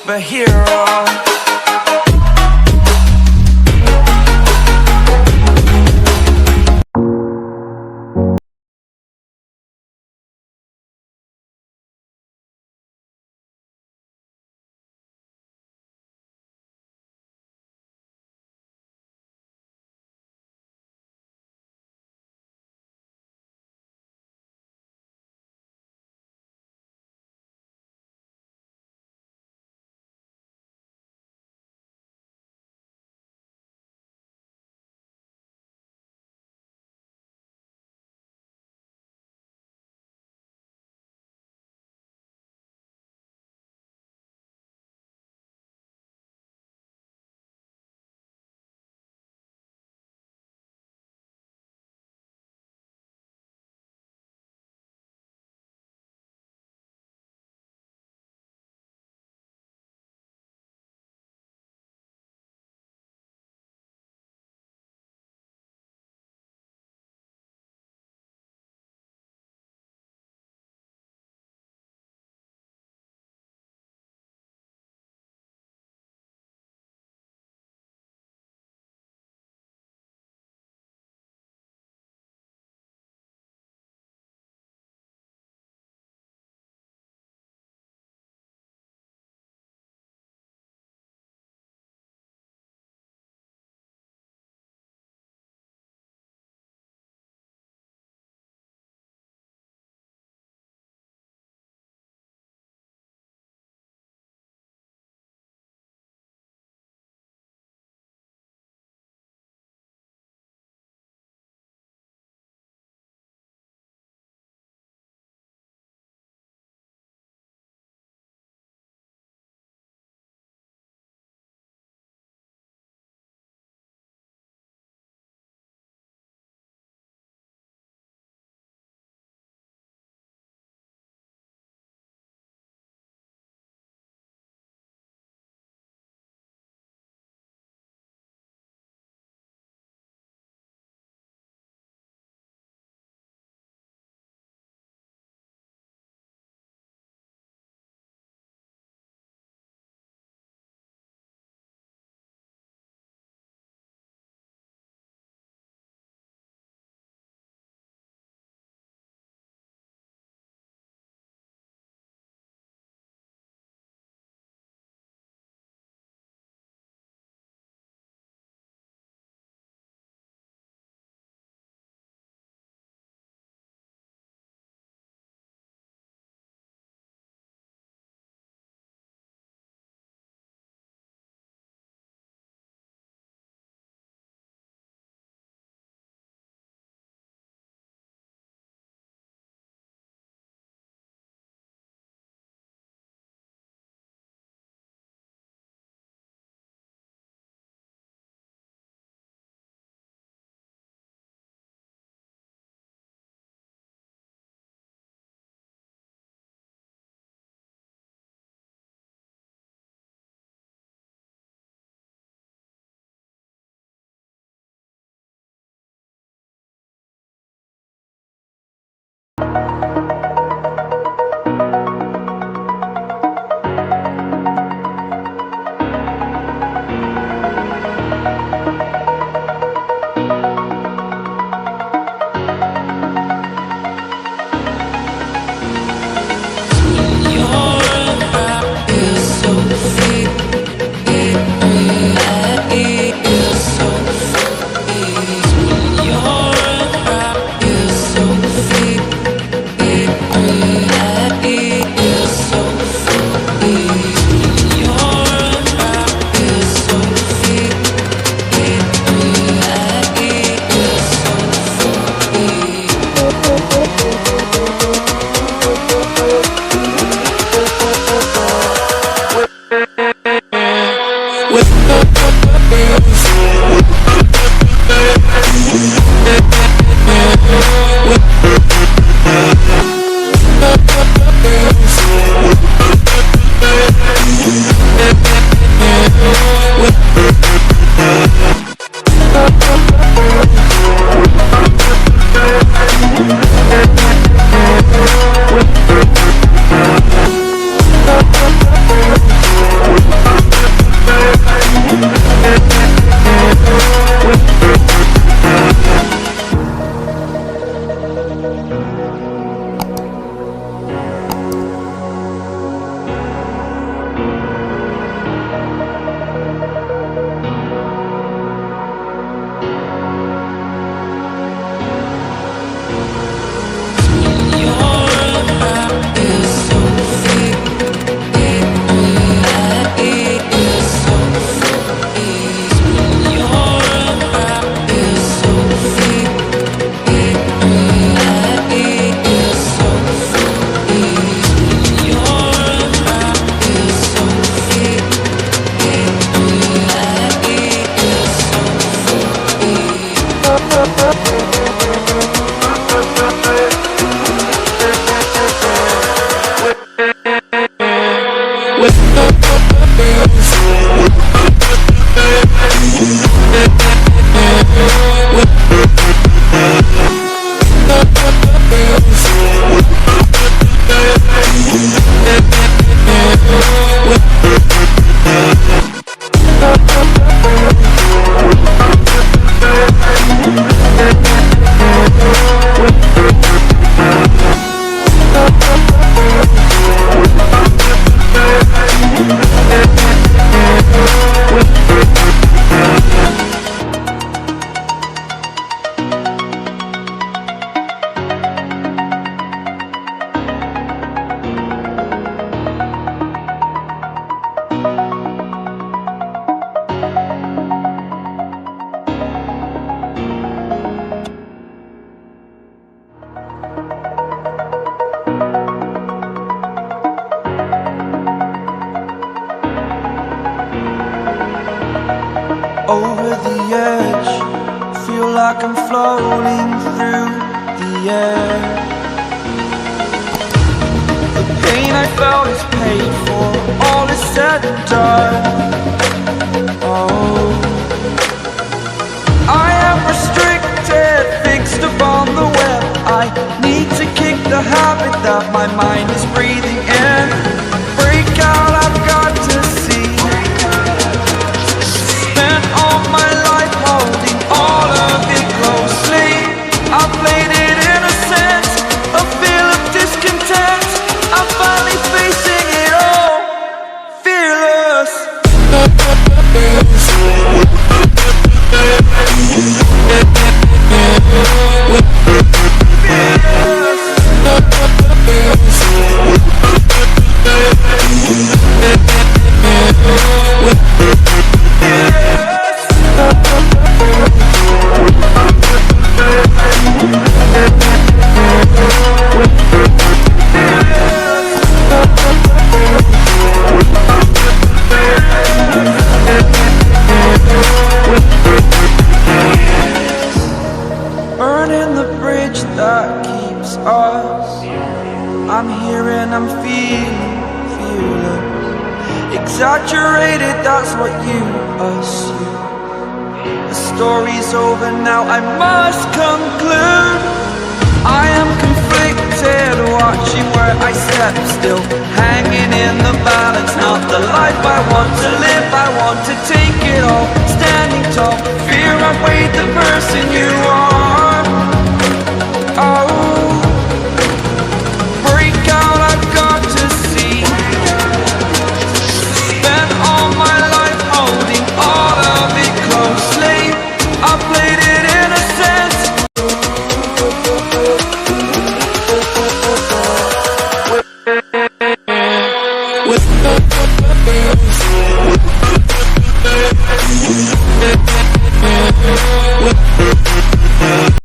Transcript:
superhero. Over the edge, feel like I'm floating through the air. The pain I felt is paid for, all is said and done. Oh, I am restricted, fixed upon the web. I need to kick the habit that my mind is breathing in. Break out, I've got to see. Spent all my life holding all of it closely. I played it innocent, a feel of discontent. I'm finally facing it all, fearless. Burning the bridge that keeps us. I'm here and I'm feeling fearless. Exaggerated, that's what you assume. The story's over now, I must conclude. I am conflicted, watching where I step still, hanging in the balance. Not the life I want to live, I want to take it all. Standing tall, fear I've weighed the person you are.